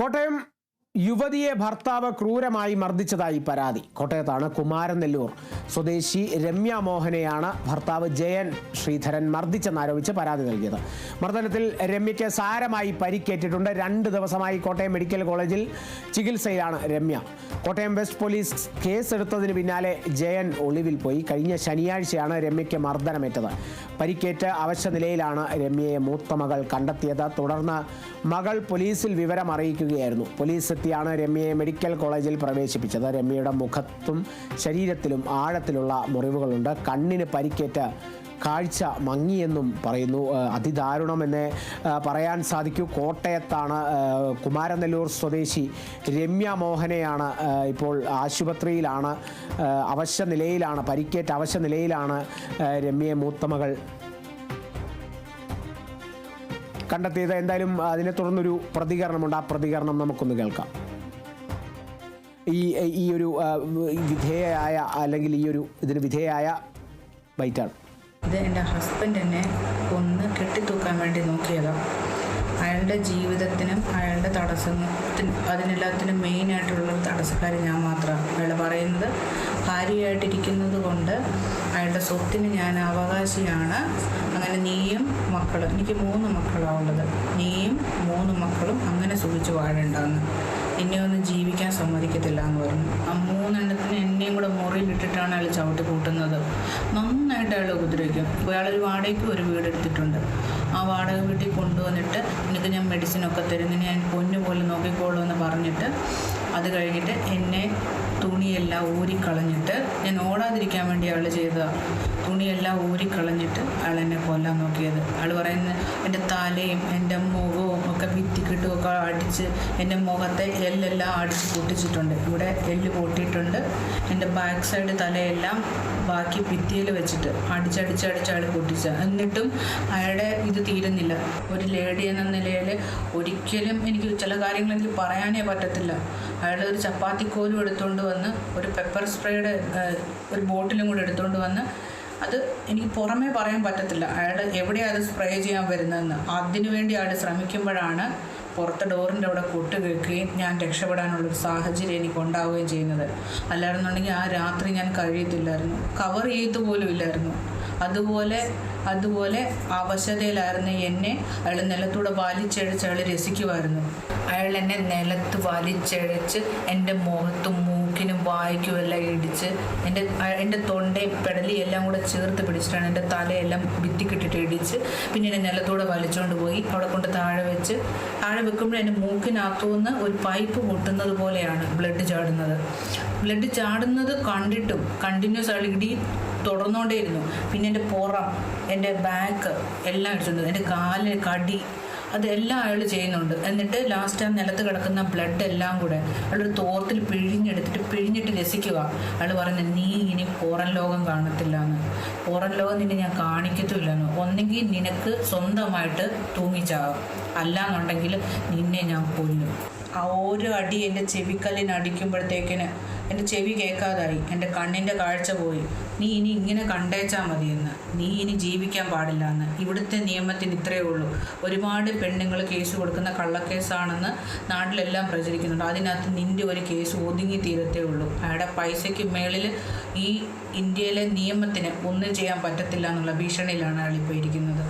കോട്ടയം യുവതിയെ ഭർത്താവ് ക്രൂരമായി മർദ്ദിച്ചതായി പരാതി. കോട്ടയത്താണ് കുമാരനെല്ലൂർ സ്വദേശി രമ്യ മോഹനെയാണ് ഭർത്താവ് ജയൻ ശ്രീധരൻ മർദ്ദിച്ചെന്നാരോപിച്ച് പരാതി നൽകിയത്. മർദ്ദനത്തിൽ രമ്യയ്ക്ക് സാരമായി പരിക്കേറ്റിട്ടുണ്ട്. 2 ദിവസമായി കോട്ടയം മെഡിക്കൽ കോളേജിൽ ചികിത്സയിലാണ് രമ്യ. കോട്ടയം വെസ്റ്റ് പോലീസ് കേസെടുത്തതിന് പിന്നാലെ ജയൻ ഒളിവിൽ പോയി. കഴിഞ്ഞ ശനിയാഴ്ചയാണ് രമ്യയ്ക്ക് മർദ്ദനമേറ്റത്. പരിക്കേറ്റ് അവശ നിലയിലാണ് രമ്യയെ മൂത്ത മകൾ കണ്ടെത്തിയത്. തുടർന്ന് മകൾ പോലീസിൽ വിവരം അറിയിക്കുകയായിരുന്നു. പോലീസ് എത്തിയാണ് രമ്യയെ മെഡിക്കൽ കോളേജിൽ പ്രവേശിപ്പിച്ചത്. രമ്യയുടെ മുഖത്തും ശരീരത്തിലും ആഴത്തിലുള്ള മുറിവുകളുണ്ട്. കണ്ണിന് പരിക്കേറ്റ് കാഴ്ച മങ്ങിയെന്നും പറയുന്നു. അതിദാരുണമെന്ന് പറയാൻ സാധിക്കൂ. കോട്ടയത്താണ് കുമാരനെല്ലൂർ സ്വദേശി രമ്യ മോഹനെയാണ് ഇപ്പോൾ ആശുപത്രിയിലാണ്. അവശ നിലയിലാണ്, പരിക്കേറ്റ അവശ നിലയിലാണ് രമ്യയെ മൂത്ത മകൾ കണ്ടെത്തിയത്. എന്തായാലും അതിനെ തുടർന്നൊരു പ്രതികരണമുണ്ട്. ആ പ്രതികരണം നമുക്കൊന്ന് കേൾക്കാം. ഈ ഒരു വിധേയയായ അല്ലെങ്കിൽ ഇതിന് വിധേയയായ ബൈറ്റാണ്. ഇത് എൻ്റെ ഹസ്ബൻഡ് എന്നെ കൊന്ന് കെട്ടിത്തൂക്കാൻ വേണ്ടി നോക്കിയതാണ്. അയാളുടെ ജീവിതത്തിനും അയാളുടെ തടസ്സത്തിനും അതിനെല്ലാത്തിനും മെയിനായിട്ടുള്ള തടസ്സക്കാരി ഞാൻ മാത്രമാണ്. അയാൾ പറയുന്നത് ഭാര്യയായിട്ടിരിക്കുന്നത് കൊണ്ട് അയാളുടെ സ്വത്തിന് ഞാൻ അവകാശിയാണ്. അങ്ങനെ നീയും മക്കളും, എനിക്ക് 3 മക്കളാണ് ഉള്ളത്, നീയും 3 മക്കളും അങ്ങനെ സുഖിച്ച് വാഴേണ്ടെന്ന്, എന്നെ ഒന്നും ജീവിക്കാൻ സമ്മതിക്കത്തില്ല എന്ന് പറഞ്ഞു. ആ 3 എണ്ണത്തിന് എന്നെയും കൂടെ മുറിയിലിട്ടിട്ടാണ് അയാൾ ചവിട്ടി കൂട്ടുന്നത്. നന്നായിട്ട് അയാൾ ഉപദ്രവിക്കും. ഇപ്പോൾ അയാളൊരു വാടകയ്ക്ക് ഒരു വീടെടുത്തിട്ടുണ്ട്. ആ വാടക വീട്ടിൽ കൊണ്ടുവന്നിട്ട് എനിക്ക് ഞാൻ മെഡിസിനൊക്കെ തരുന്നതിന് ഞാൻ പൊന്നു പോലെ നോക്കിക്കോളൂ എന്ന് പറഞ്ഞിട്ട് അത് കഴിഞ്ഞിട്ട് എന്നെ തുണിയെല്ലാം ഊരിക്കളഞ്ഞിട്ട്, ഞാൻ ഓടാതിരിക്കാൻ വേണ്ടി അയാൾ ചെയ്തതാണ്, തുണിയെല്ലാം ഊരിക്കളഞ്ഞിട്ട് അയാൾ എന്നെ കൊല്ലാൻ നോക്കിയത്. അയാൾ പറയുന്നത് എൻ്റെ തലയും എൻ്റെ മുഖവും ഒക്കെ ഭിത്തിക്കിട്ടുമൊക്കെ അടിച്ച് എൻ്റെ മുഖത്തെ എല്ലെല്ലാം അടിച്ച് പൊട്ടിച്ചിട്ടുണ്ട്. ഇവിടെ എല്ല് പൊട്ടിയിട്ടുണ്ട്. എൻ്റെ ബാക്ക് സൈഡ് തലയെല്ലാം ബാക്കി ഭിത്തിയിൽ വെച്ചിട്ട് അടിച്ചടിച്ചടിച്ച് അയാൾ പൊട്ടിച്ച. എന്നിട്ടും അയാളുടെ ഇത് തീരുന്നില്ല. ഒരു ലേഡി എന്ന നിലയിൽ ഒരിക്കലും എനിക്ക് ചില കാര്യങ്ങൾ എനിക്ക് പറയാനേ പറ്റത്തില്ല. അയാൾ ഒരു ചപ്പാത്തിക്കോലും എടുത്തുകൊണ്ട് വന്ന് ഒരു പെപ്പർ സ്പ്രേയുടെ ഒരു ബോട്ടിലും കൂടെ എടുത്തുകൊണ്ട് വന്ന്, അത് എനിക്ക് പുറമേ പറയാൻ പറ്റത്തില്ല അയാൾ എവിടെയാണ് അത് സ്പ്രേ ചെയ്യാൻ വരുന്നതെന്ന്. അതിനുവേണ്ടി അയാൾ ശ്രമിക്കുമ്പോഴാണ് പുറത്തെ ഡോറിൻ്റെ അവിടെ കൊട്ട് കേൾക്കുകയും ഞാൻ രക്ഷപ്പെടാനുള്ളൊരു സാഹചര്യം എനിക്ക് ഉണ്ടാവുകയും ചെയ്യുന്നത്. അല്ലായിരുന്നുണ്ടെങ്കിൽ ആ രാത്രി ഞാൻ കഴിയത്തില്ലായിരുന്നു, കവർ ചെയ്തു പോലും ഇല്ലായിരുന്നു. അതുപോലെ അവശതയിലായിരുന്നു എന്നെ അയാൾ നിലത്തൂടെ വലിച്ചഴിച്ച് അയാൾ രസിക്കുമായിരുന്നു. അയാൾ എന്നെ നിലത്ത് വലിച്ചഴിച്ച് എൻ്റെ മുഖത്തും മൂക്കിനും വായ്ക്കും എല്ലാം ഇടിച്ച് എൻ്റെ തൊണ്ടയും പെടലിയും എല്ലാം കൂടെ ചേർത്ത് പിടിച്ചിട്ടാണ് എൻ്റെ തലയെല്ലാം ഭിത്തിക്കിട്ടിട്ട് ഇടിച്ച് പിന്നെ എന്നെ നിലത്തൂടെ വലിച്ചുകൊണ്ട് പോയി അവിടെ കൊണ്ട് താഴെ വെക്കുമ്പോൾ എൻ്റെ മൂക്കിനകത്തുനിന്ന് ഒരു പൈപ്പ് പൊട്ടുന്നത് പോലെയാണ് ബ്ലഡ് ചാടുന്നത്. ബ്ലഡ് ചാടുന്നത് കണ്ടിട്ടും കണ്ടിന്യൂസ് ആൾ ഇടി തുടർന്നുകൊണ്ടേയിരുന്നു. പിന്നെ എൻ്റെ പുറം, എൻ്റെ ബാക്ക് എല്ലാം ഇടിച്ചിട്ടുണ്ട്. എൻ്റെ കാല് കടി അതെല്ലാം അയാൾ ചെയ്യുന്നുണ്ട്. എന്നിട്ട് ലാസ്റ്റ് ആ നിലത്ത് കിടക്കുന്ന ബ്ലഡ് എല്ലാം കൂടെ അയാളൊരു തോർത്തിൽ പിഴിഞ്ഞിട്ട് രസിക്കുക. അയാൾ പറയുന്നത് നീ ഇനി പുറം ലോകം കാണത്തില്ല എന്ന്, പുറം ലോകം നിന്നെ ഞാൻ കാണിക്കത്തില്ലെന്ന്. ഒന്നെങ്കിൽ നിനക്ക് സ്വന്തമായിട്ട് തൂങ്ങിച്ചാകും, അല്ലാന്നുണ്ടെങ്കിൽ നിന്നെ ഞാൻ കൊല്ലും. ആ ഓരോ അടി എൻ്റെ ചെവിക്കല്ലിന് അടിക്കുമ്പോഴത്തേക്കിന് എൻ്റെ ചെവി കേൾക്കാതായി, എൻ്റെ കണ്ണിൻ്റെ കാഴ്ച പോയി. നീ ഇനി ഇങ്ങനെ കണ്ടേച്ചാൽ മതിയെന്ന്, നീ ഇനി ജീവിക്കാൻ പാടില്ല എന്ന്. ഇവിടുത്തെ നിയമത്തിന് ഇത്രയേ ഉള്ളൂ. ഒരുപാട് പെണ്ണുങ്ങൾ കേസ് കൊടുക്കുന്ന കള്ളക്കേസാണെന്ന് നാട്ടിലെല്ലാം പ്രചരിക്കുന്നുണ്ട്. അതിനകത്ത് നിൻ്റെ ഒരു കേസ് ഒതുങ്ങി തീരത്തേ ഉള്ളൂ. അയാളുടെ പൈസയ്ക്ക് മേളിൽ ഈ ഇന്ത്യയിലെ നിയമത്തിന് ഒന്നും ചെയ്യാൻ പറ്റത്തില്ല എന്നുള്ള ഭീഷണിയിലാണ് അയാളിപ്പോൾ ഇരിക്കുന്നത്.